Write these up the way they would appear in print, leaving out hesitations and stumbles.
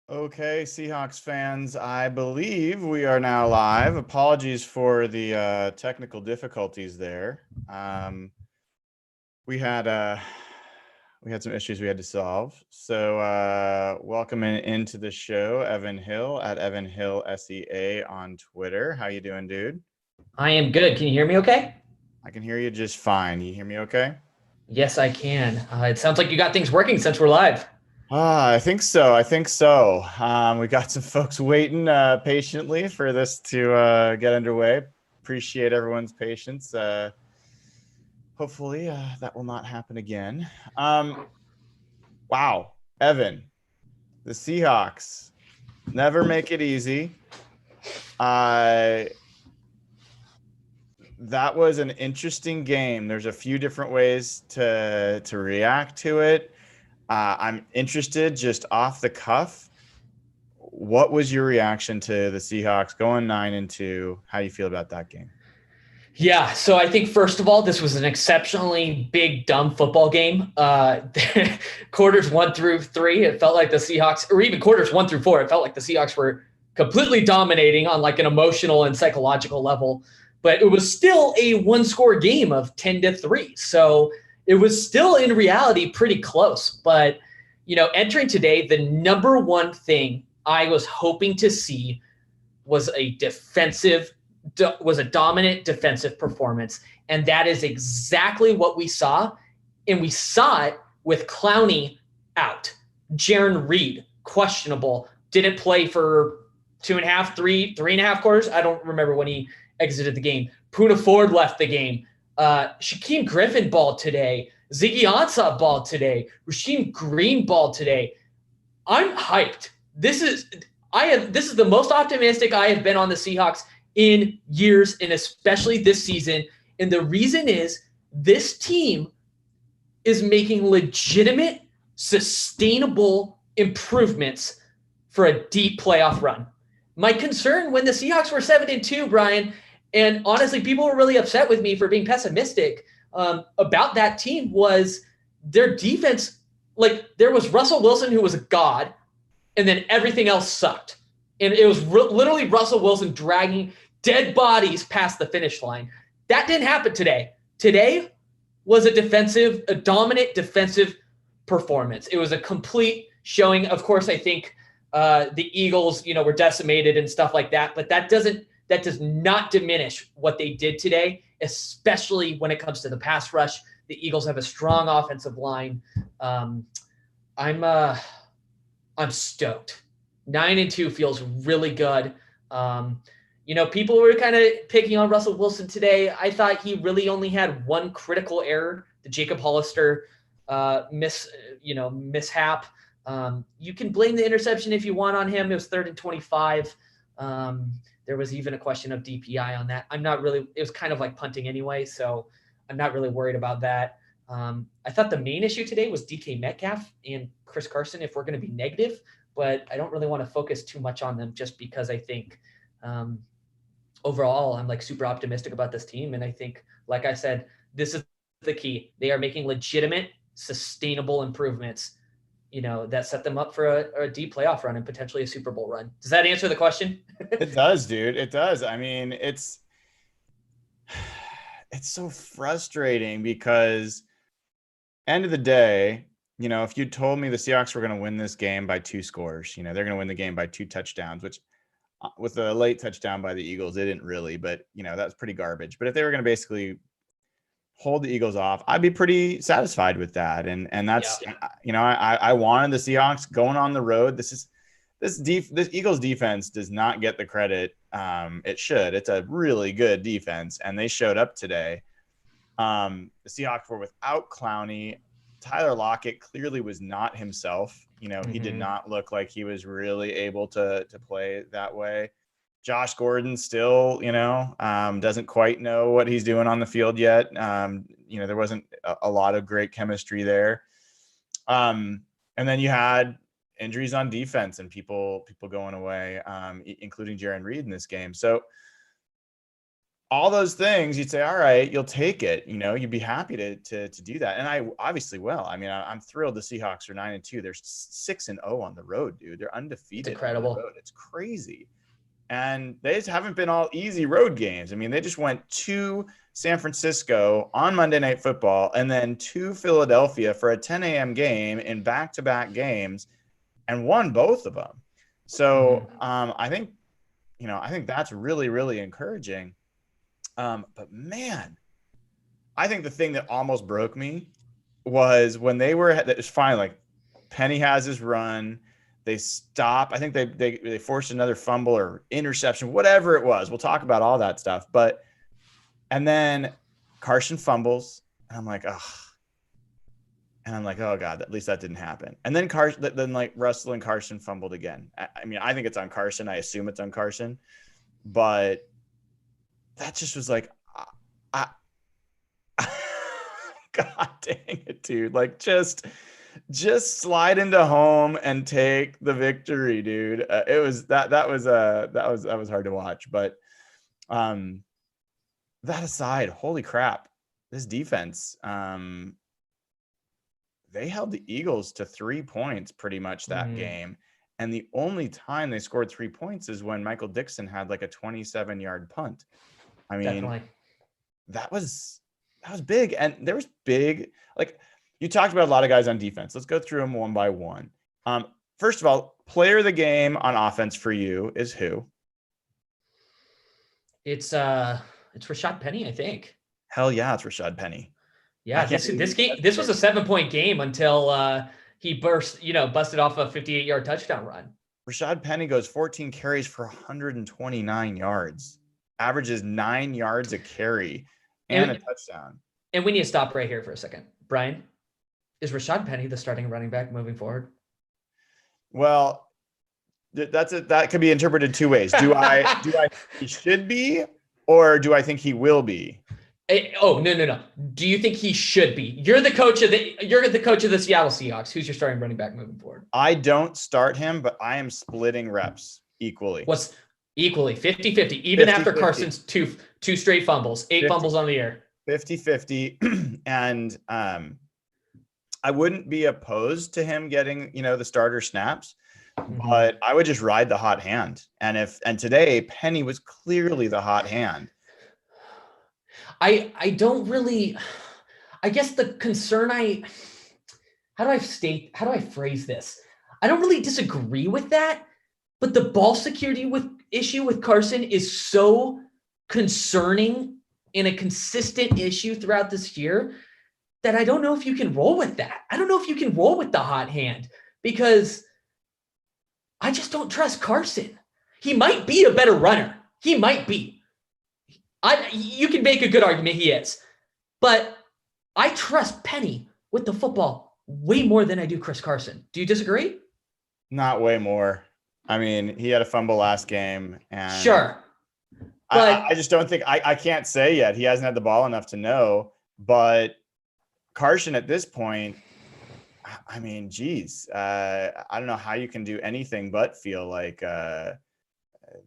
Okay, Seahawks fans, I believe we are now live. Apologies for the technical difficulties there. We had some issues we had to solve. So welcome into the show, Evan Hill at Evan Hill SEA on Twitter. How you doing, dude? I am good. Can you hear me okay? I can hear you just fine. You hear me okay? Yes, I can. It sounds like you got things working since we're live. I think so. I think so. We got some folks waiting patiently for this to get underway. Appreciate everyone's patience. Hopefully, that will not happen again. Wow, Evan, the Seahawks never make it easy. Uh, that was an interesting game. There's a few different ways to react to it. I'm interested, just off the cuff. What was your reaction to the Seahawks going 9-2? How do you feel about that game? Yeah, so I think first of all, this was an exceptionally big, dumb football game. Quarters 1 through 3, it felt like the Seahawks, or even quarters 1 through 4, it felt like the Seahawks were completely dominating on like an emotional and psychological level. But it was still a one-score game of 10-3, so it was still in reality pretty close. But entering today, the number one thing I was hoping to see was a dominant defensive performance, and that is exactly what we saw. And we saw it with Clowney out, Jaron Reed questionable, didn't play for 2.5, 3.5 quarters. I don't remember when he exited the game. Poona Ford left the game. Shaquem Griffin balled today. Ziggy Ansah balled today. Rasheem Green balled today. I'm hyped. This is the most optimistic I have been on the Seahawks in years, and especially this season. And the reason is this team is making legitimate, sustainable improvements for a deep playoff run. My concern when the Seahawks were 7-2, Brian, and honestly, people were really upset with me for being pessimistic about that team, was their defense. Like, there was Russell Wilson, who was a god, and then everything else sucked. And it was literally Russell Wilson dragging dead bodies past the finish line. That didn't happen today. Today was a dominant defensive performance. It was a complete showing. Of course, I think the Eagles, were decimated and stuff like that, but that does not diminish what they did today, especially when it comes to the pass rush. The Eagles have a strong offensive line. I'm stoked. 9-2 feels really good. People were kind of picking on Russell Wilson today. I thought he really only had one critical error, the Jacob Hollister mishap. You can blame the interception if you want on him. It was 3rd and 25. There was even a question of DPI on that. It was kind of like punting anyway, so I'm not really worried about that. I thought the main issue today was DK Metcalf and Chris Carson, if we're going to be negative, but I don't really want to focus too much on them, just because I think overall I'm like super optimistic about this team. And I think, like I said, this is the key. They are making legitimate, sustainable improvements, that set them up for a deep playoff run and potentially a Super Bowl run. Does that answer the question? It does, dude. It does. I mean, it's so frustrating because end of the day, if you told me the Seahawks were going to win this game by 2 scores, they're going to win the game by 2 touchdowns, which with a late touchdown by the Eagles, they didn't really, but that's pretty garbage. But if they were going to basically hold the Eagles off, I'd be pretty satisfied with that. And that's, I wanted the Seahawks going on the road. This Eagles defense does not get the credit it should. It's a really good defense, and they showed up today. The Seahawks were without Clowney. Tyler Lockett clearly was not himself. He did not look like he was really able to play that way. Josh Gordon still, doesn't quite know what he's doing on the field yet. There wasn't a lot of great chemistry there. And then you had injuries on defense and people going away, including Jaron Reed in this game. So all those things, you'd say, all right, you'll take it. You'd be happy to do that. And I obviously will. I mean, I'm thrilled the Seahawks are 9-2. They're 6-0 on the road, dude. They're undefeated. It's incredible. On the road. It's crazy. And they just haven't been all easy road games. I mean, they just went to San Francisco on Monday Night Football and then to Philadelphia for a 10 a.m. game in back-to-back games and won both of them. So I think that's really, really encouraging. But man, I think the thing that almost broke me was when it's fine. Like Penny has his run. They stop. I think they forced another fumble or interception, whatever it was. We'll talk about all that stuff. And then Carson fumbles, and I'm like, oh. And I'm like, oh God, at least that didn't happen. And then Russell and Carson fumbled again. I mean, I think it's on Carson. I assume it's on Carson, but that just was like, God dang it, dude! Like just slide into home and take the victory, dude. It was that was hard to watch, but that aside, holy crap, this defense, they held the Eagles to 3 points pretty much that game. And the only time they scored 3 points is when Michael Dixon had like a 27-yard punt. I mean, Definitely. that was big. And there was big, like you talked about a lot of guys on defense. Let's go through them one by one. First of all, player of the game on offense for you is who? It's Rashad Penny, I think. Hell yeah, it's Rashad Penny. Yeah, this was a 7-point game until he busted off a 58-yard touchdown run. Rashad Penny goes 14 carries for 129 yards, averages 9 yards a carry, and a touchdown. And we need to stop right here for a second. Brian, is Rashad Penny the starting running back moving forward? Well, that could be interpreted two ways. Do I think he should be, or do I think he will be? No. Do you think he should be? You're the coach of the Seattle Seahawks. Who's your starting running back moving forward? I don't start him, but I am splitting reps equally. What's equally 50-50, even 50-50. After Carson's two straight fumbles, 8 fumbles on the year. 50-50. And I wouldn't be opposed to him getting, the starter snaps, but I would just ride the hot hand. And today Penny was clearly the hot hand. I don't really, I guess the concern how do I phrase this? I don't really disagree with that, but the ball security issue with Carson is so concerning and a consistent issue throughout this year that I don't know if you can roll with that. I don't know if you can roll with the hot hand because I just don't trust Carson. He might be a better runner. He might be. You can make a good argument he is, but I trust Penny with the football way more than I do Chris Carson. Do you disagree? Not way more. I mean, he had a fumble last game, and sure, but I just don't think I can't say yet. He hasn't had the ball enough to know, but Carson at this point, I mean, geez, I don't know how you can do anything but feel like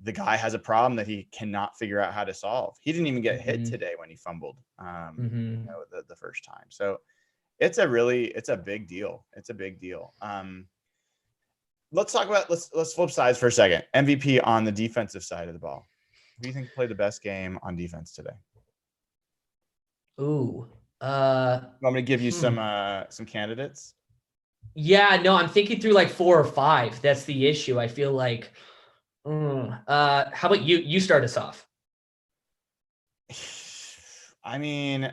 the guy has a problem that he cannot figure out how to solve. He didn't even get hit today when he fumbled, the first time. So it's a big deal. It's a big deal. Let's talk about, let's flip sides for a second. MVP on the defensive side of the ball. Who do you think played the best game on defense today? Ooh. I'm going to give you some candidates. Yeah, no, I'm thinking through like 4 or 5. That's the issue. I feel like, how about you? You start us off. I mean,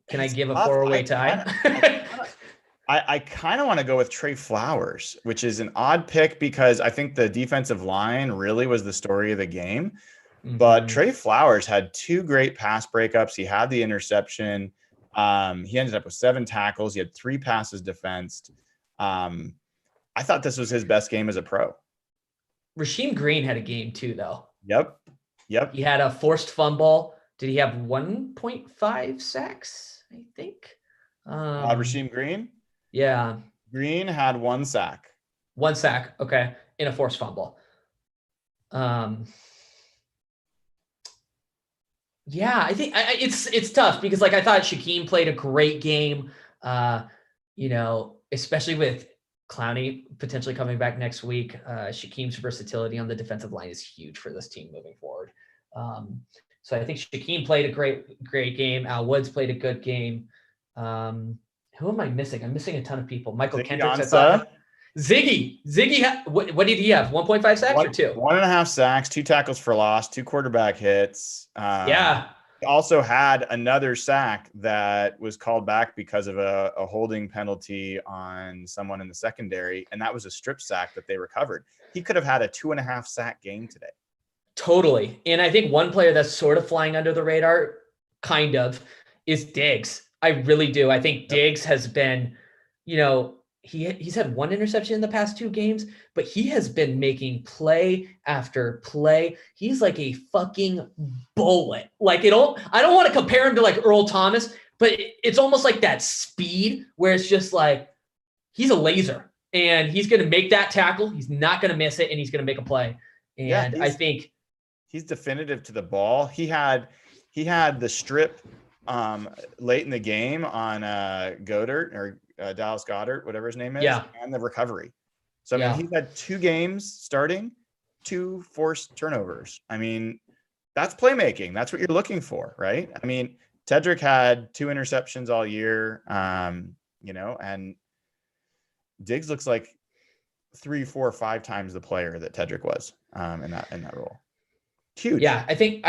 can I give a 4-way tie? I kind of want to go with Trey Flowers, which is an odd pick because I think the defensive line really was the story of the game. But Trey Flowers had 2 great pass breakups. He had the interception. He ended up with 7 tackles. He had 3 passes defensed. I thought this was his best game as a pro. Rasheem Green had a game too, though. Yep. He had a forced fumble. Did he have 1.5 sacks, I think? Rasheem Green? Yeah. Green had 1 sack. 1 sack, okay, in a forced fumble. Yeah, I think it's tough because like I thought Shaquem played a great game. Especially with Clowney potentially coming back next week. Shaquem's versatility on the defensive line is huge for this team moving forward. So I think Shaquem played a great game. Al Woods played a good game. Who am I missing? I'm missing a ton of people. Michael Ziggy Kendricks, I thought. Ansah, Ziggy, what did he have? 1.5 sacks or 2? 1.5 sacks, 2 tackles for loss, 2 quarterback hits. Yeah, He also had another sack that was called back because of a holding penalty on someone in the secondary, and that was a strip sack that they recovered. He could have had a 2.5 sack game today. totally. And I think one player that's sort of flying under the radar, kind of, is Diggs. I really do. I think Diggs has been, he's had 1 interception in the past 2 games, but he has been making play after play. He's like a fucking bullet. Like I don't want to compare him to like Earl Thomas, but it's almost like that speed where it's just like he's a laser and he's going to make that tackle. He's not going to miss it and he's going to make a play. And I think he's definitive to the ball. He had the strip late in the game on Goddard or Dallas Goddard, whatever his name is, and the recovery. So, I mean, he's had 2 games starting, 2 forced turnovers. I mean, that's playmaking. That's what you're looking for, right? I mean, Tedrick had 2 interceptions all year, and Diggs looks like 3, 4, 5 times the player that Tedrick was in that role. Huge. Yeah, I think the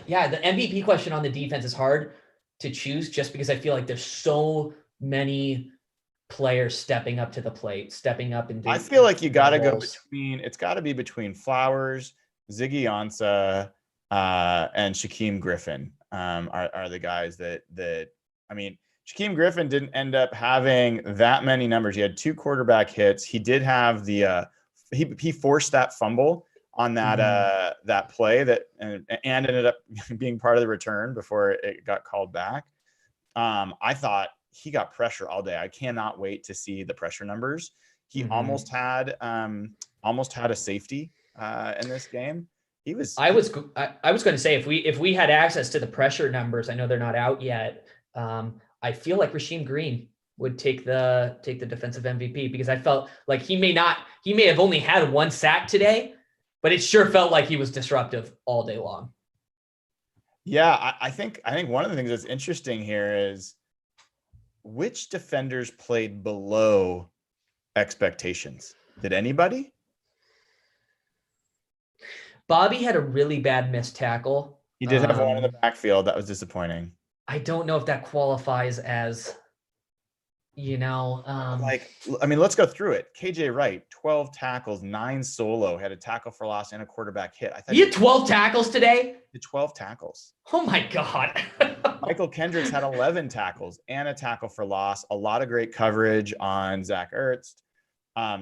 MVP question on the defense is hard to choose just because I feel like there's so many players stepping up to the plate, stepping up and I feel like you got to go between. It's got to be between Flowers, Ziggy Ansah, and Shaquem Griffin. Are the guys that I mean, Shaquem Griffin didn't end up having that many numbers. He had 2 quarterback hits. He did have the he forced that fumble on that that play that and ended up being part of the return before it got called back. I thought he got pressure all day. I cannot wait to see the pressure numbers. He almost had a safety in this game. I was going to say if we had access to the pressure numbers, I know they're not out yet. I feel like Rasheem Green would take the defensive MVP because I felt like he may have only had 1 sack today, but it sure felt like he was disruptive all day long. Yeah, I think one of the things that's interesting here is which defenders played below expectations. Did anybody? Bobby had a really bad missed tackle. He did have one in the backfield. That was disappointing. I don't know if that qualifies as, let's go through it. KJ Wright, 12 tackles, 9 solo, had a tackle for loss and a quarterback hit. He had 12 tackles today? He had 12 tackles. Oh my God. Michael Kendricks had 11 tackles and a tackle for loss. A lot of great coverage on Zach Ertz.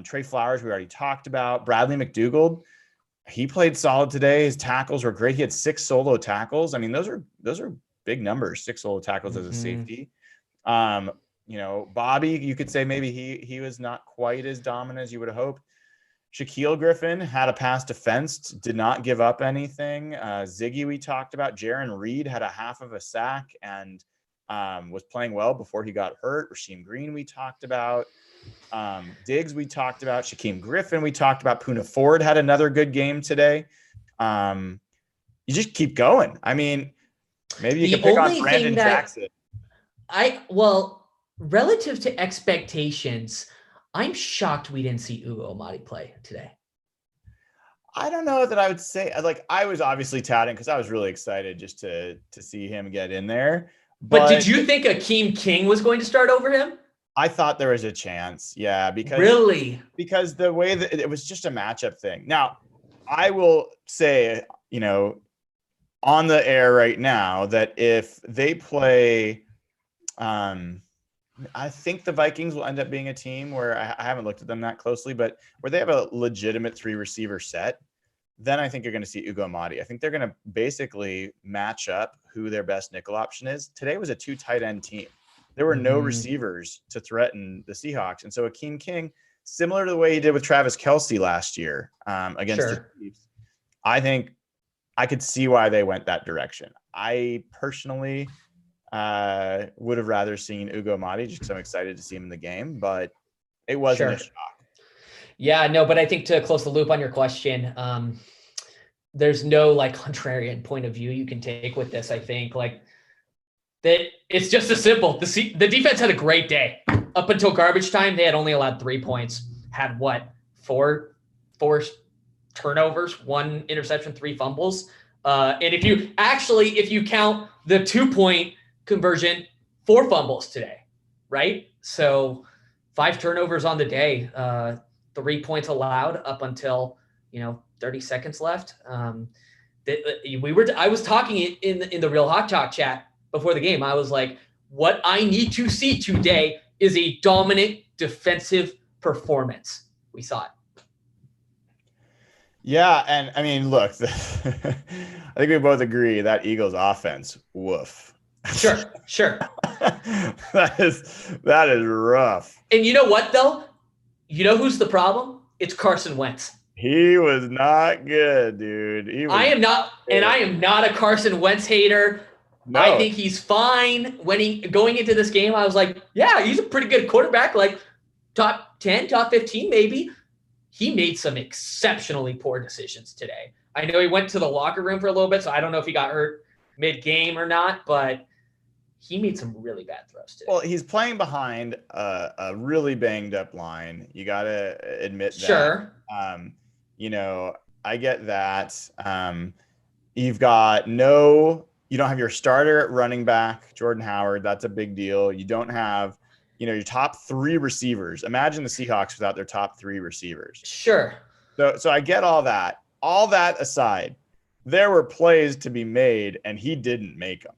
Trey Flowers, we already talked about. Bradley McDougald, he played solid today. His tackles were great. He had 6 solo tackles. I mean, those are big numbers, 6 solo tackles as a safety. Bobby, you could say maybe he was not quite as dominant as you would have hoped. Shaquille Griffin had a pass defense, did not give up anything. Ziggy, we talked about. Jaron Reed had a half of a sack and was playing well before he got hurt. Rasheem Green, we talked about. Diggs, we talked about. Shaquem Griffin, we talked about. Poona Ford had another good game today. You just keep going. I mean, maybe you can pick on Brandon Jackson. Relative to expectations, I'm shocked we didn't see Ugo Amadi play today. I don't know that I would say, like, I was obviously touting because I was really excited just to see him get in there. But did you think Akeem King was going to start over him? I thought there was a chance. Yeah. Because the way that it was just a matchup thing. Now, I will say, on the air right now that if they play, I think the Vikings will end up being a team where I haven't looked at them that closely, but where they have a legitimate 3 receiver set, then I think you're going to see Ugo Amadi. I think they're going to basically match up who their best nickel option is. Today was a 2 tight end team. There were no receivers to threaten the Seahawks. And so Akeem King, similar to the way he did with Travis Kelce last year against the Chiefs, I think I could see why they went that direction. I personally would have rather seen Ugo Madi just because I'm excited to see him in the game, but it wasn't a shock. Yeah, no, but I think to close the loop on your question, there's no like contrarian point of view you can take with this. I think like that it's just as simple. The defense had a great day up until garbage time. They had only allowed 3 points, had what, four turnovers, 1 interception, 3 fumbles. And if you count the 2-point conversion, 4 fumbles today, right? So 5 turnovers on the day, 3 points allowed up until 30 seconds left. I was talking in the Real Hot Talk chat before the game. I was like, what I need to see today is a dominant defensive performance. We saw it. Yeah, and I mean, look, I think we both agree that Eagles offense, woof. Sure. that is rough. And you know what, though? You know who's the problem? It's Carson Wentz. He was not good, dude. I am not a Carson Wentz hater. No. I think he's fine. Going into this game, I was like, yeah, he's a pretty good quarterback, like top 10, top 15 maybe. He made some exceptionally poor decisions today. I know he went to the locker room for a little bit, so I don't know if he got hurt mid-game or not, but he made some really bad throws today. Well, he's playing behind a really banged-up line. You got to admit that. Sure. I get that. You don't have your starter at running back, Jordan Howard. That's a big deal. You don't have your top 3 receivers. Imagine the Seahawks without their top 3 receivers. Sure. So I get all that. All that aside, there were plays to be made, and he didn't make them.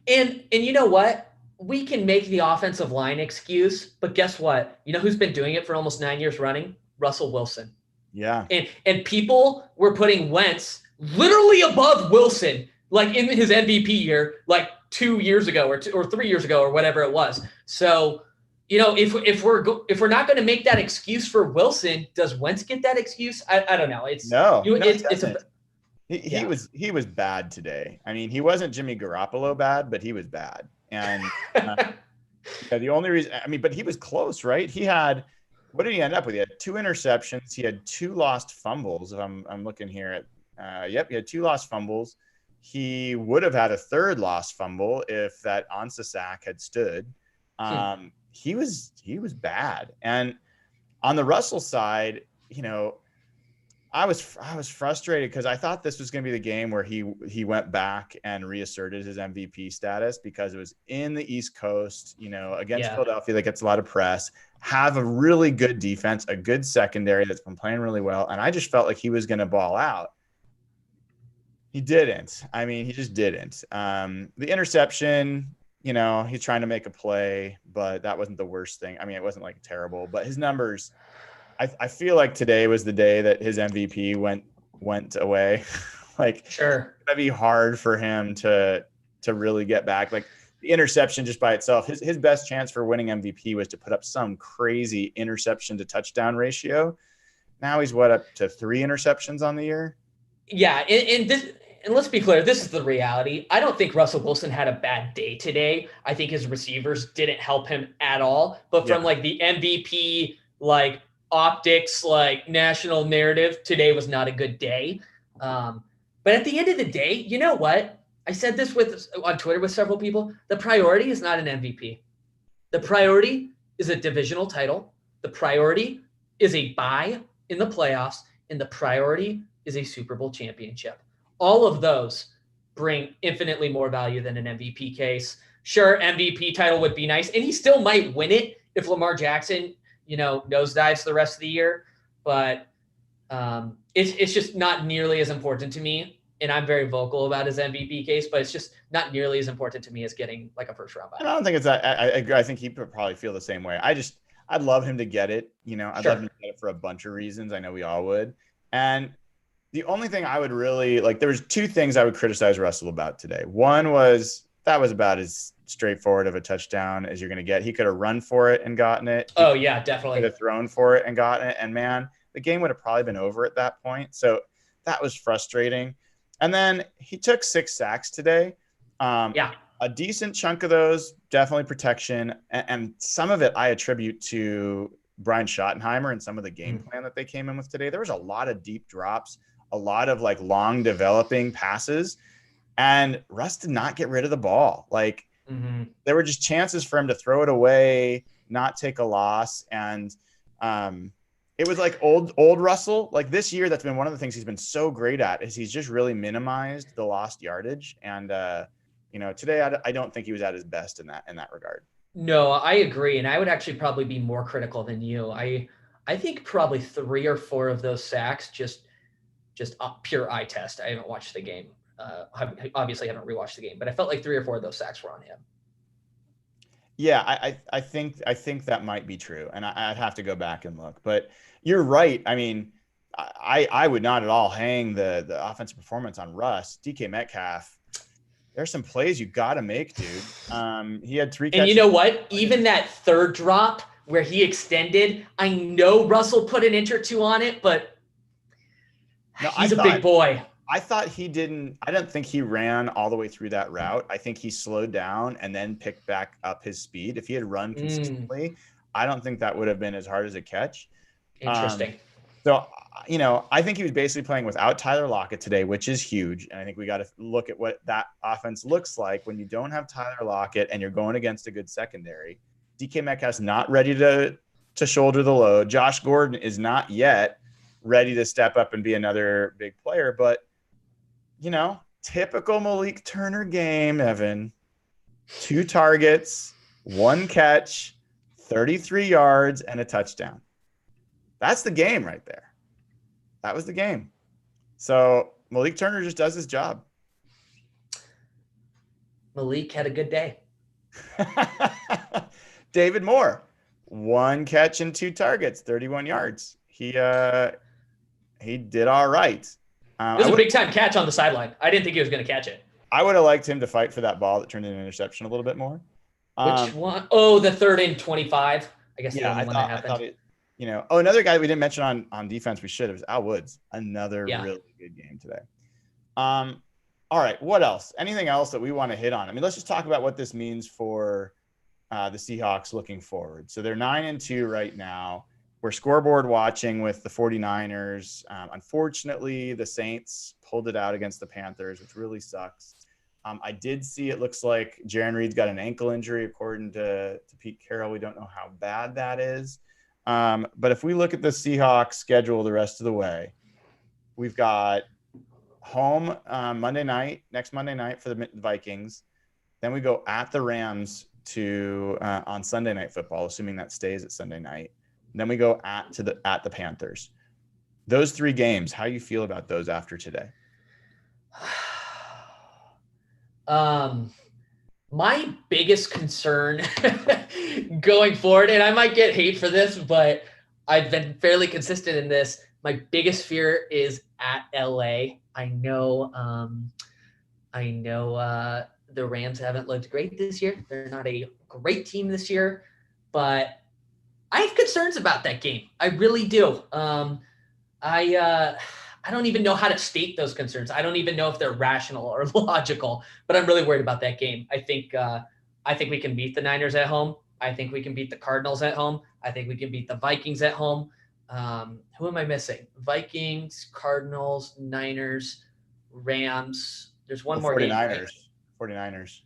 And you know what? We can make the offensive line excuse, but guess what? You know who's been doing it for almost 9 years running? Russell Wilson. Yeah. And people were putting Wentz literally above Wilson, like in his MVP year, like 2 years ago or 3 years ago or whatever it was. So, if we're not going to make that excuse for Wilson, does Wentz get that excuse? I don't know. He was bad today. I mean, he wasn't Jimmy Garoppolo bad, but he was bad. And the only reason, but he was close, right? What did he end up with? He had 2 interceptions. He had 2 lost fumbles. If I'm looking here at, he had 2 lost fumbles. He would have had a 3rd lost fumble if that Ansa sack had stood. He was bad. And on the Russell side, I was frustrated because I thought this was going to be the game where he went back and reasserted his MVP status because it was in the East Coast, against Philadelphia that gets a lot of press, have a really good defense, a good secondary that's been playing really well. And I just felt like he was going to ball out. He didn't. He just didn't. The interception, he's trying to make a play, but that wasn't the worst thing. It wasn't like terrible, but his numbers, I feel like today was the day that his MVP went away. Sure. That'd be hard for him to really get back. Like the interception just by itself, his best chance for winning MVP was to put up some crazy interception to touchdown ratio. Now he's up to 3 interceptions on the year. Yeah. And let's be clear, this is the reality. I don't think Russell Wilson had a bad day today. I think his receivers didn't help him at all. But from the MVP, optics, national narrative, today was not a good day. But at the end of the day, you know what? I said this on Twitter with several people. The priority is not an MVP. The priority is a divisional title. The priority is a bye in the playoffs. And the priority is a Super Bowl championship. All of those bring infinitely more value than an MVP case. Sure, MVP title would be nice, and he still might win it if Lamar Jackson, nosedives the rest of the year. But it's just not nearly as important to me. And I'm very vocal about his MVP case, but it's just not nearly as important to me as getting a first round bye. I don't think it's that. I think he would probably feel the same way. I'd love him to get it. I'd love him to get it for a bunch of reasons. I know we all would. And the only thing I would really there was 2 things I would criticize Russell about today. One was that was about as straightforward of a touchdown as you're going to get. He could have run for it and gotten it. Definitely. Could have thrown for it and gotten it. And man, the game would have probably been over at that point. So that was frustrating. And then he took 6 sacks today. Yeah. A decent chunk of those, definitely protection. And some of it I attribute to Brian Schottenheimer and some of the game plan that they came in with today. There was a lot of deep drops, a lot of like long developing passes, and Russ did not get rid of the ball. Like there were just chances for him to throw it away, not take a loss. And it was like old Russell. Like this year, that's been one of the things he's been so great at is he's just really minimized the lost yardage. And today I don't think he was at his best in that regard. No, I agree, and I would actually probably be more critical than you. I think probably 3 or 4 of those sacks just pure eye test. I haven't watched the game. Obviously, I haven't rewatched the game, but I felt like 3 or 4 of those sacks were on him. Yeah, I think that might be true, and I'd have to go back and look. But you're right. I mean, I would not at all hang the offensive performance on Russ. DK Metcalf, there's some plays you got to make, dude. He had 3 catches. And you know what? Even that third drop where he extended, I know Russell put an inch or 2 on it, but he's a big boy. I thought he didn't. I don't think he ran all the way through that route. I think he slowed down and then picked back up his speed. If he had run consistently, I don't think that would have been as hard as a catch. Interesting. So, I think he was basically playing without Tyler Lockett today, which is huge. And I think we got to look at what that offense looks like when you don't have Tyler Lockett and you're going against a good secondary. DK Metcalf's not ready to shoulder the load. Josh Gordon is not yet ready to step up and be another big player. But, typical Malik Turner game, Evan. 2 targets, 1 catch, 33 yards, and a touchdown. That's the game right there. That was the game. So Malik Turner just does his job. Malik had a good day. David Moore, 1 catch and 2 targets, 31 yards. He did all right. It was a big-time catch on the sideline. I didn't think he was going to catch it. I would have liked him to fight for that ball that turned into an interception a little bit more. Which one? Oh, the 3rd and 25. I guess the only one that happened. Another guy we didn't mention on defense we should have was Al Woods. Another really good game today. All right, what else? Anything else that we want to hit on? I mean, let's just talk about what this means for the Seahawks looking forward. So they're 9-2 right now. We're scoreboard watching with the 49ers. Unfortunately, the Saints pulled it out against the Panthers, which really sucks. I did see it looks like Jarran Reed's got an ankle injury, according to Pete Carroll. We don't know how bad that is. But if we look at the Seahawks schedule the rest of the way, we've got home next Monday night for the Vikings. Then we go at the Rams on Sunday Night Football, assuming that stays at Sunday night. And then we go at the Panthers. Those 3 games, how you feel about those after today? My biggest concern going forward, and I might get hate for this, but I've been fairly consistent in this. My biggest fear is at LA. I know the Rams haven't looked great this year. They're not a great team this year, but I have concerns about that game. I really do. I don't even know how to state those concerns. I don't even know if they're rational or logical, but I'm really worried about that game. I think we can beat the Niners at home. I think we can beat the Cardinals at home. I think we can beat the Vikings at home. Who am I missing? Vikings, Cardinals, Niners, Rams. There's one more game. 49ers.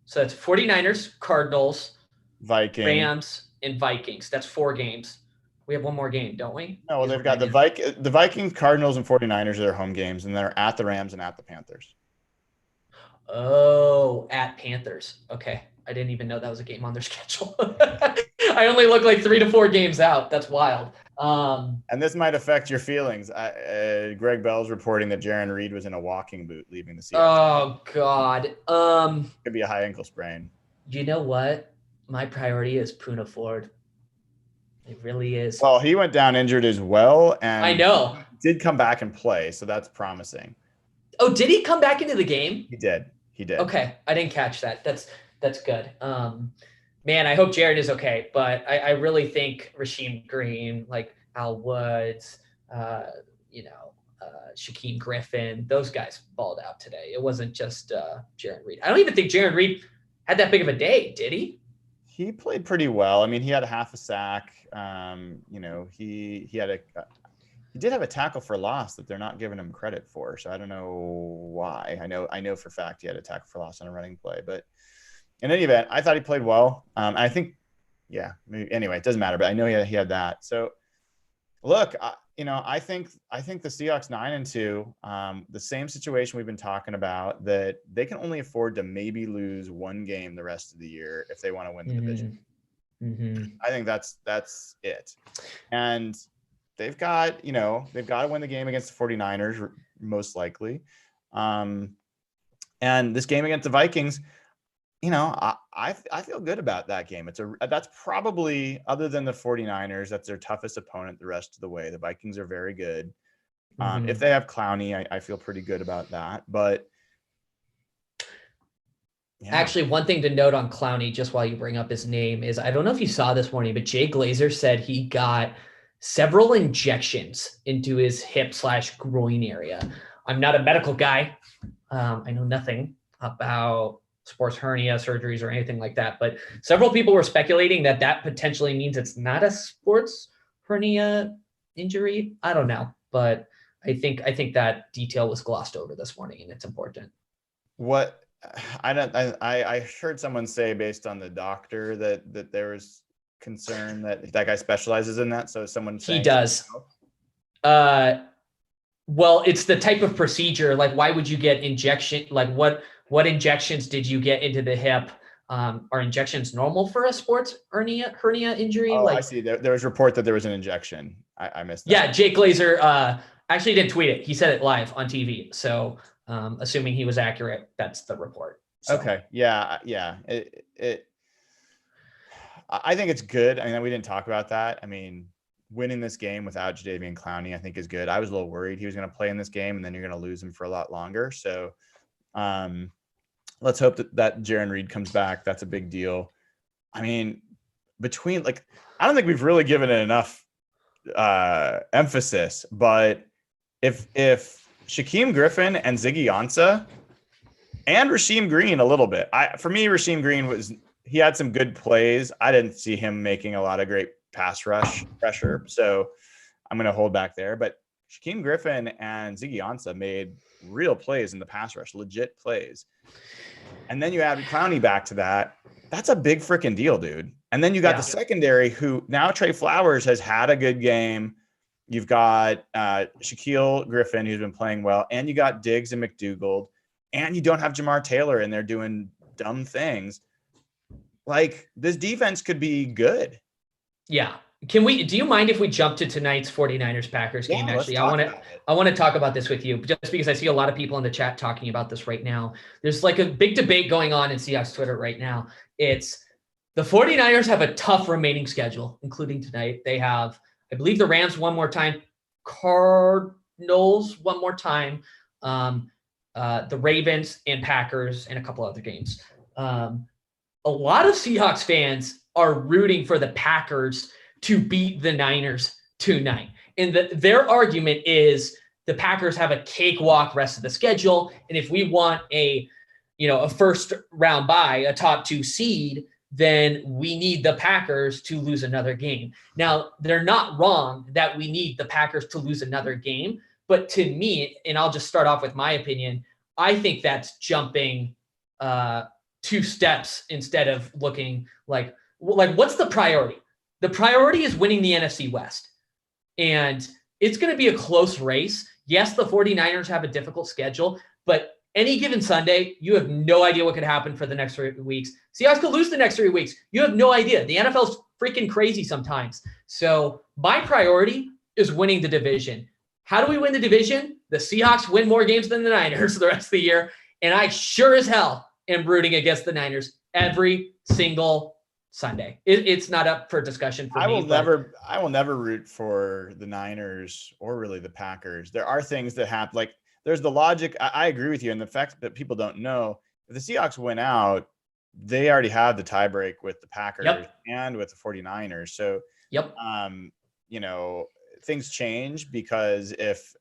So it's 49ers, Cardinals, Vikings, Rams, and Vikings. That's 4 games. We have one more game, don't we? No, well, they've got the Vikings, Cardinals, and 49ers are their home games, and they're at the Rams and at the Panthers. Oh, at Panthers. Okay. I didn't even know that was a game on their schedule. I only look like 3 to 4 games out. That's wild. And this might affect your feelings. Greg Bell's reporting that Jarran Reed was in a walking boot leaving the Seahawks. Oh, God. Could be a high ankle sprain. You know what? My priority is Poona Ford. It really is. Well, he went down injured as well, and I know did come back and play, so that's promising. Oh, did he come back into the game? He did. Okay, I didn't catch that. That's good. Man, I hope Jared is okay, but I really think Rasheem Green, like Al Woods, Shaquem Griffin. Those guys balled out today. It wasn't just Jarran Reed. I don't even think Jarran Reed had that big of a day, did he? He played pretty well. I mean, he had a half a sack. He did have a tackle for loss that they're not giving him credit for. So I don't know why. I know for a fact he had a tackle for loss on a running play, but in any event, I thought he played well. I think, anyway, it doesn't matter, but I know he had that. So look, I think the Seahawks 9-2, the same situation we've been talking about, that they can only afford to maybe lose one game the rest of the year if they want to win the division. I think that's it. And they've got to win the game against the 49ers, most likely. And this game against the Vikings, I feel good about that game. That's probably, other than the 49ers, that's their toughest opponent the rest of the way. The Vikings are very good. If they have Clowney, I feel pretty good about that. But yeah. Actually, one thing to note on Clowney, just while you bring up his name, is I don't know if you saw this morning, but Jay Glazer said he got several injections into his hip/groin area. I'm not a medical guy. I know nothing about sports hernia surgeries or anything like that, but several people were speculating that potentially means it's not a sports hernia injury. I don't know, but I think that detail was glossed over this morning, and it's important. What I heard someone say, based on the doctor, that there was concern that guy specializes in that. So someone saying he does. Well, it's the type of procedure. Like, why would you get injection? Like, what injections did you get into the hip? Are injections normal for a sports hernia injury? Oh, I see. There was a report that there was an injection. I missed that. Yeah, Jake Glazer actually didn't tweet it. He said it live on TV. So assuming he was accurate, that's the report. So. Okay. Yeah. I think it's good. I mean, we didn't talk about that. I mean, winning this game without Jadeveon Clowney, I think, is good. I was a little worried he was going to play in this game, and then you're going to lose him for a lot longer. So let's hope that Jarran Reed comes back. That's a big deal. I mean, I don't think we've really given it enough emphasis, but if Shaquem Griffin and Ziggy Ansah and Rasheem Green a little bit, for me, Rasheem Green he had some good plays. I didn't see him making a lot of great pass rush pressure, so I'm going to hold back there. But Shaquem Griffin and Ziggy Ansah made real plays in the pass rush, legit plays. And then you add Clowney back to that. That's a big freaking deal, dude. And then you got the secondary, who now Trey Flowers has had a good game. You've got Shaquille Griffin, who's been playing well, and you got Diggs and McDougald, and you don't have Jamar Taylor in there doing dumb things. Like, this defense could be good. Yeah. Do you mind if we jump to tonight's 49ers Packers game? Actually, I want to talk about this with you, just because I see a lot of people in the chat talking about this right now. There's like a big debate going on in Seahawks Twitter right now. It's the 49ers have a tough remaining schedule, including tonight. They have, I believe, the Rams one more time, Cardinals one more time, the Ravens and Packers, and a couple other games. A lot of Seahawks fans are rooting for the Packers to beat the Niners tonight. And their argument is the Packers have a cakewalk rest of the schedule. And if we want a first round bye, a top 2 seed, then we need the Packers to lose another game. Now, they're not wrong that we need the Packers to lose another game. But to me, and I'll just start off with my opinion, I think that's jumping 2 steps instead of looking like what's the priority? The priority is winning the NFC West. And it's going to be a close race. Yes, the 49ers have a difficult schedule, but any given Sunday, you have no idea what could happen for the next 3 weeks. Seahawks could lose the next 3 weeks. You have no idea. The NFL's freaking crazy sometimes. So my priority is winning the division. How do we win the division? The Seahawks win more games than the Niners the rest of the year. And I sure as hell am rooting against the Niners every single Sunday. It's not up for discussion for me. I will never root for the Niners or really the Packers. There are things that happen. Like, there's the logic. I agree with you. And the fact that people don't know, if the Seahawks win out, they already have the tiebreak with the Packers and with the 49ers. So, things change because if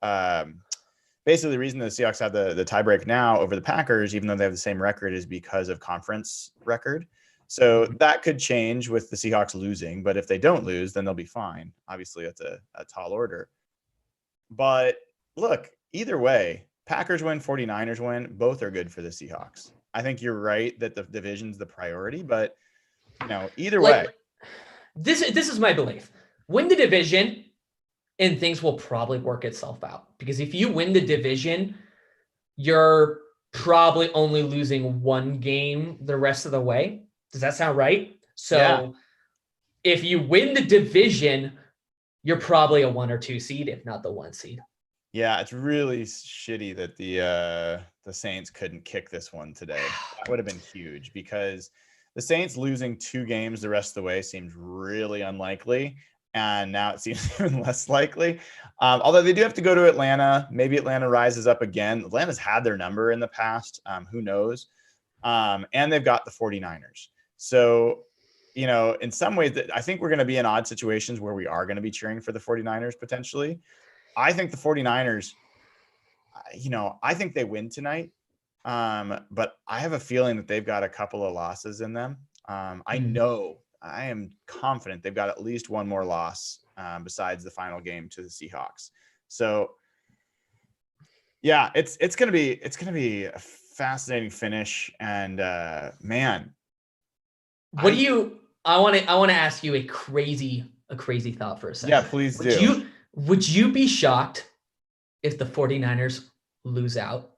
basically the reason the Seahawks have the tiebreak now over the Packers, even though they have the same record, is because of conference record. So that could change with the Seahawks losing, but if they don't lose, then they'll be fine. Obviously, that's a tall order. But look, either way, Packers win, 49ers win, both are good for the Seahawks. I think you're right that the division's the priority, but either way. This is my belief. Win the division and things will probably work itself out. Because if you win the division, you're probably only losing one game the rest of the way. Does that sound right? So if you win the division, you're probably a 1 or 2 seed, if not the 1 seed. Yeah, it's really shitty that the Saints couldn't kick this one today. That would have been huge because the Saints losing 2 games the rest of the way seems really unlikely. And now it seems even less likely. Although they do have to go to Atlanta. Maybe Atlanta rises up again. Atlanta's had their number in the past. Who knows? And they've got the 49ers. So, in some ways, I think we're going to be in odd situations where we are going to be cheering for the 49ers potentially. I think the 49ers, I think they win tonight. But I have a feeling that they've got a couple of losses in them. I am confident they've got at least one more loss besides the final game to the Seahawks. So yeah, it's going to be a fascinating finish. And man, I want to ask you a crazy thought for a second. Yeah, please do. Would you be shocked if the 49ers lose out,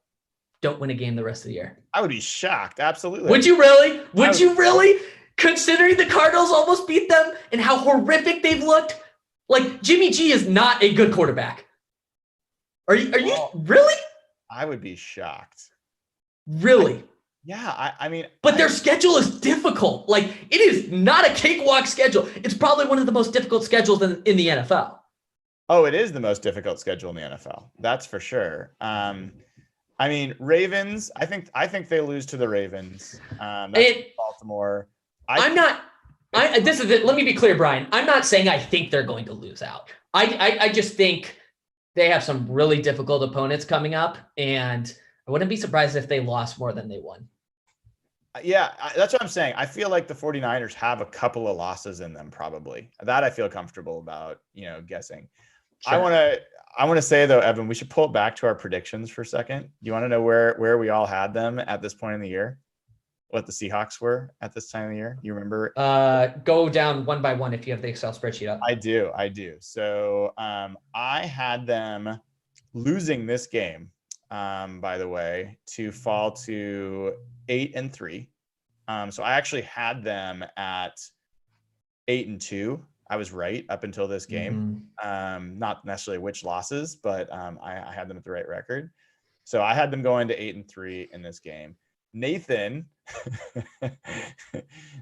don't win a game the rest of the year? I would be shocked. Absolutely. Would you really? Would you really? Considering the Cardinals almost beat them and how horrific they've looked? Like, Jimmy G is not a good quarterback. Are you really? I would be shocked. Really? I mean, but their schedule is difficult. Like, it is not a cakewalk schedule. It's probably one of the most difficult schedules in the NFL. Oh, it is the most difficult schedule in the NFL. That's for sure. I mean, Ravens, I think they lose to the Ravens. That's Baltimore. This is it. Let me be clear, Brian. I'm not saying I think they're going to lose out. I just think they have some really difficult opponents coming up, and I wouldn't be surprised if they lost more than they won. Yeah, that's what I'm saying. I feel like the 49ers have a couple of losses in them, probably. That I feel comfortable about, guessing. Sure. I want to say, though, Evan, we should pull it back to our predictions for a second. Do you want to know where we all had them at this point in the year? What the Seahawks were at this time of the year? You remember? Go down one by one if you have the Excel spreadsheet up. I do. So I had them losing this game, by the way, to fall to 8-3. So I actually had them at 8-2. I was right up until this game. Not necessarily which losses, but I had them at the right record. So I had them going to 8-3 in this game. Nathan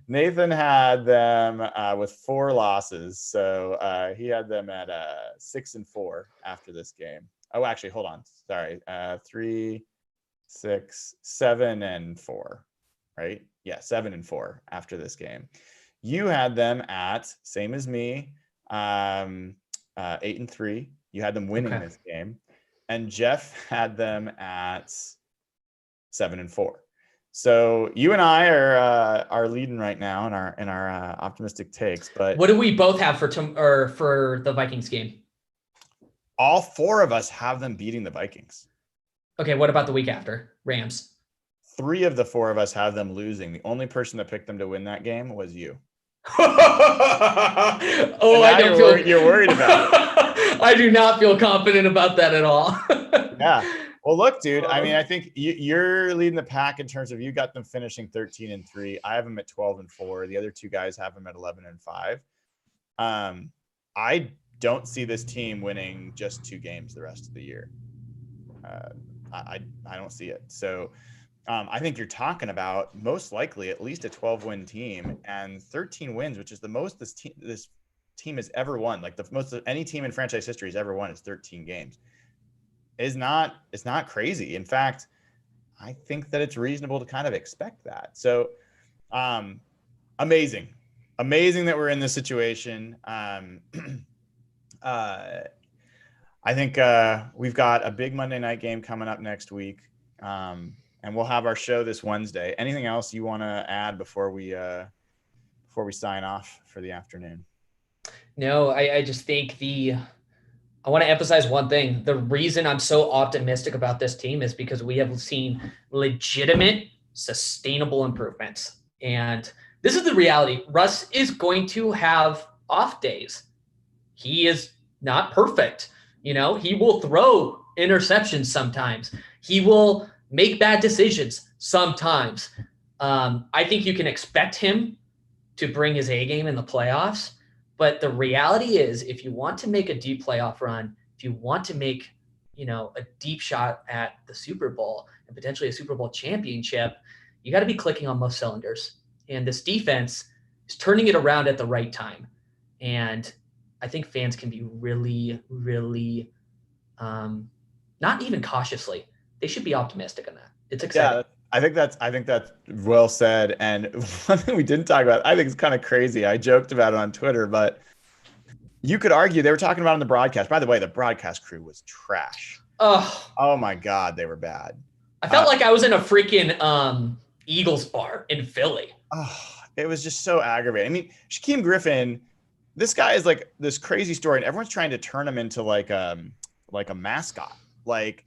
had them with 4 losses. So he had them at 6-4 after this game. Oh, actually, hold on. Sorry. 3, 6, 7-4, right? Yeah, 7-4 after this game. You had them at, same as me, 8-3. You had them winning this game. And Jeff had them at 7-4. So you and I are leading right now in our optimistic takes. But what do we both have for the Vikings game? All 4 of us have them beating the Vikings. Okay, what about the week after? Rams. 3 of the 4 of us have them losing. The only person that picked them to win that game was you. I don't feel you're worried about it. I do not feel confident about that at all. Yeah. Well, look, dude, I mean, I think you're leading the pack in terms of you got them finishing 13-3. I have them at 12-4. The other 2 guys have them at 11-5. I don't see this team winning just 2 games the rest of the year. I don't see it. So I think you're talking about most likely at least a 12-win team and 13 wins, which is the most this team has ever won. Like the most any team in franchise history has ever won is 13 games. It's not crazy. In fact, I think that it's reasonable to kind of expect that. So amazing that we're in this situation. I think we've got a big Monday night game coming up next week, and we'll have our show this Wednesday. Anything else you want to add before we sign off for the afternoon? No, I just think I want to emphasize one thing. The reason I'm so optimistic about this team is because we have seen legitimate, sustainable improvements. And this is the reality. Russ is going to have off days. He is not perfect. You know, he will throw interceptions sometimes. He will make bad decisions sometimes. I think you can expect him to bring his A game in the playoffs. But the reality is, if you want to make a deep playoff run, if you want to make, a deep shot at the Super Bowl and potentially a Super Bowl championship, you got to be clicking on most cylinders. And this defense is turning it around at the right time. And I think fans can be really, really, not even cautiously. They should be optimistic on that. It's exciting. Yeah, I think that's well said. And one thing we didn't talk about, I think it's kind of crazy. I joked about it on Twitter, but you could argue they were talking about on the broadcast. By the way, the broadcast crew was trash. Oh my God, they were bad. I felt like I was in a freaking Eagles bar in Philly. It was just so aggravating. I mean, Shaquem Griffin, this guy is like this crazy story, and everyone's trying to turn him into like a mascot. Like,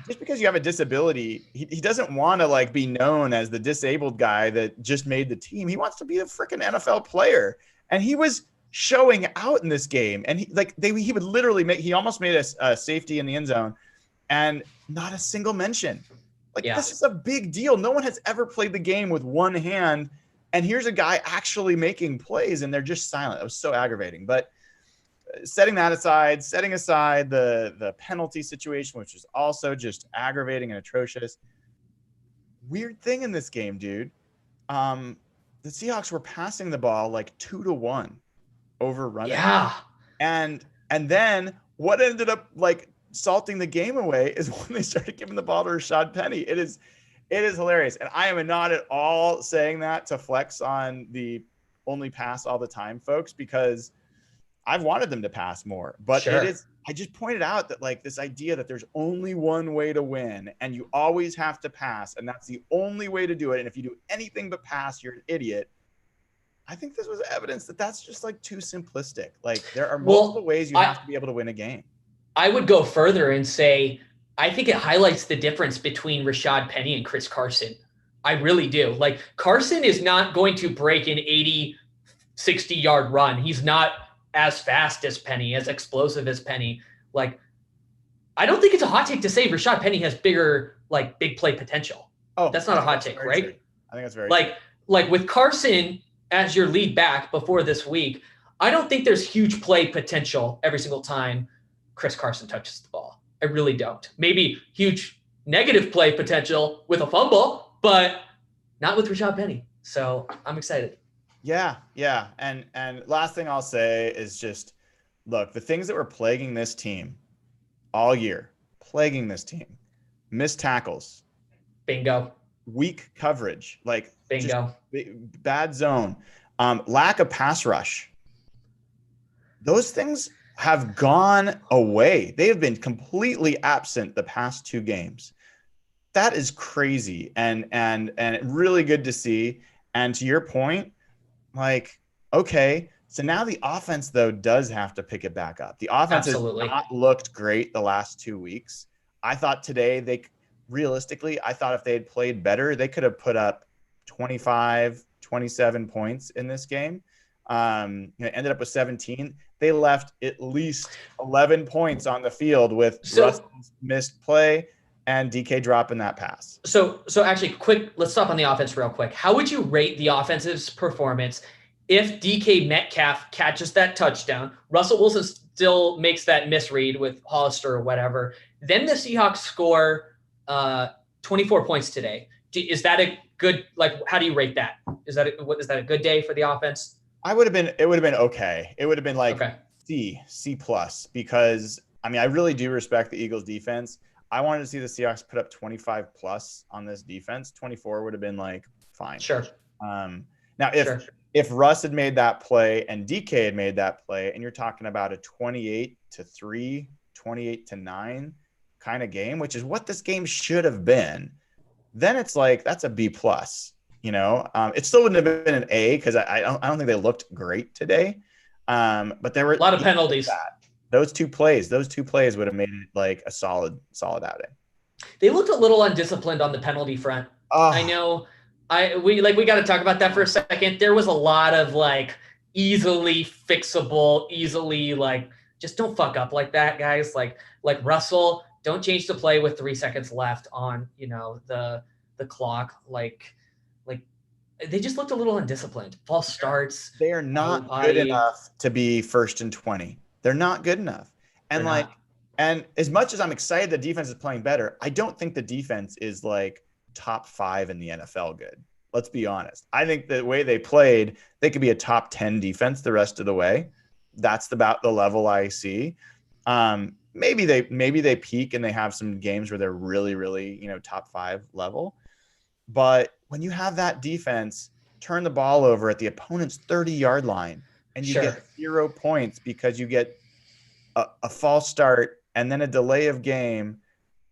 just because you have a disability, he doesn't want to like be known as the disabled guy that just made the team. He wants to be a freaking NFL player, and he was showing out in this game. And he would literally he almost made a safety in the end zone, and not a single mention. This is a big deal. No one has ever played the game with one hand, and here's a guy actually making plays, and they're just silent. It was so aggravating. But setting aside the penalty situation, which is also just aggravating and atrocious. Weird thing in this game, dude. The Seahawks were passing the ball like 2-1 over running. Yeah. And then what ended up like salting the game away is when they started giving the ball to Rashad Penny. It is hilarious. And I am not at all saying that to flex on the only pass all the time folks, because I've wanted them to pass more, but sure. I just pointed out that like this idea that there's only one way to win and you always have to pass, and that's the only way to do it. And if you do anything but pass, you're an idiot. I think this was evidence that that's just like too simplistic. Like, there are multiple ways you have to be able to win a game. I would go further and say, I think it highlights the difference between Rashad Penny and Chris Carson. I really do. Like, Carson is not going to break an 80, 60-yard run. He's not as fast as Penny, as explosive as Penny. Like, I don't think it's a hot take to say Rashad Penny has bigger, like, big play potential. Oh, that's not a hot take, right? True. I think that's very true. Like with Carson as your lead back before this week, I don't think there's huge play potential every single time Chris Carson touches the ball. I really don't. Maybe huge negative play potential with a fumble, but not with Rashad Penny. So I'm excited. Yeah. And last thing I'll say is just, look, the things that were plaguing this team all year, missed tackles. Bingo. Weak coverage, like bingo. Bad zone, lack of pass rush. Those things have gone away. They have been completely absent the past 2 games. That is crazy and really good to see. And to your point, like, okay, so now the offense, though, does have to pick it back up. The offense has not looked great the last 2 weeks. I thought today realistically, I thought if they had played better, they could have put up 25, 27 points in this game. Ended up with 17. They left at least 11 points on the field with Russell's missed play and DK dropping that pass. So actually, let's stop on the offense real quick. How would you rate the offensive's performance if DK Metcalf catches that touchdown, Russell Wilson still makes that misread with Hollister or whatever, then the Seahawks score 24 points today? Is that a good, like, how do you rate that? Is that a good day for the offense? It would have been okay. It would have been like C plus, because I mean, I really do respect the Eagles defense. I wanted to see the Seahawks put up 25 plus on this defense. 24 would have been like fine. Sure. Now, if Russ had made that play and DK had made that play, and you're talking about a 28-3, 28-9 kind of game, which is what this game should have been, then it's like that's a B plus. It still wouldn't have been an A because I don't think they looked great today. But there were a lot of penalties. Those two plays would have made it like a solid outing. They looked a little undisciplined on the penalty front. I know. We got to talk about that for a second. There was a lot of like easily fixable, just don't fuck up like that, guys. Like Russell, don't change the play with 3 seconds left on the clock. Like they just looked a little undisciplined. False starts. They are not good enough to be 1st and 20. They're not good enough. And and as much as I'm excited the defense is playing better, I don't think the defense is like top 5 in the NFL good. Let's be honest. I think the way they played, they could be a top 10 defense the rest of the way. That's about the level I see. Maybe they peak and they have some games where they're really, really, top 5 level. But when you have that defense turn the ball over at the opponent's 30-yard line and you get 0 points because you get a false start and then a delay of game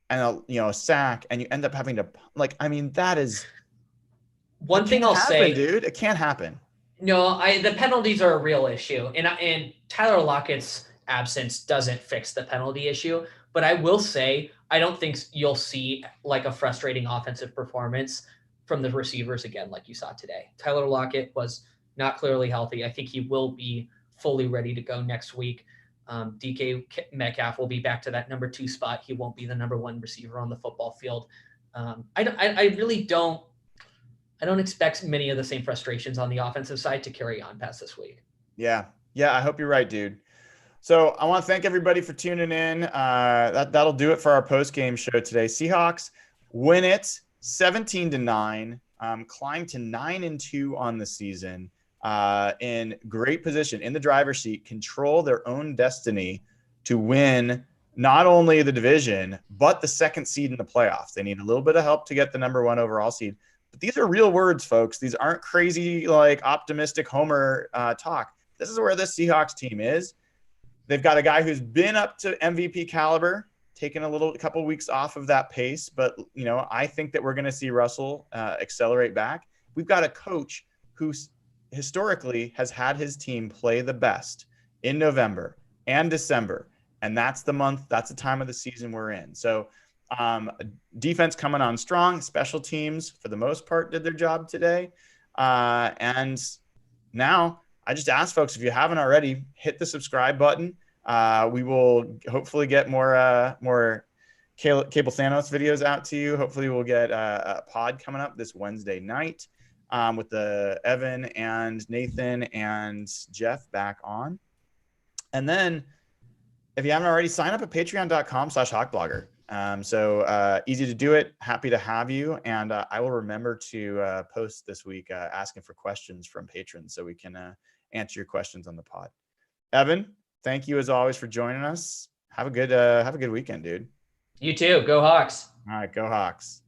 and a sack, and you end up having to that is one thing I'll say, dude. It can't happen. No, the penalties are a real issue, and Tyler Lockett's absence doesn't fix the penalty issue. But I will say, I don't think you'll see like a frustrating offensive performance from the receivers again, like you saw today. Tyler Lockett was not clearly healthy. I think he will be fully ready to go next week. DK Metcalf will be back to that number 2 spot. He won't be the number 1 receiver on the football field. I really don't expect many of the same frustrations on the offensive side to carry on past this week. Yeah. I hope you're right, dude. So I want to thank everybody for tuning in. That'll do it for our post-game show today. Seahawks win it 17-9, climb to 9-2 on the season. In great position in the driver's seat, control their own destiny to win not only the division, but the 2nd seed in the playoffs. They need a little bit of help to get the number 1 overall seed. But these are real words, folks. These aren't crazy, like optimistic homer talk. This is where this Seahawks team is. They've got a guy who's been up to MVP caliber, taken a couple weeks off of that pace. But, I think that we're going to see Russell accelerate back. We've got a coach who's historically has had his team play the best in November and December. And that's the time of the season we're in. So defense coming on strong, special teams for the most part did their job today. And now I just ask folks, if you haven't already, hit the subscribe button. We will hopefully get more Cable Thanos videos out to you. Hopefully we'll get a pod coming up this Wednesday night. With the Evan and Nathan and Jeff back on. And then if you haven't already, sign up at patreon.com/hawkblogger. So easy to do it. Happy to have you. And I will remember to post this week asking for questions from patrons so we can answer your questions on the pod. Evan, thank you as always for joining us. Have a good weekend, dude. You too. Go Hawks. All right, go Hawks.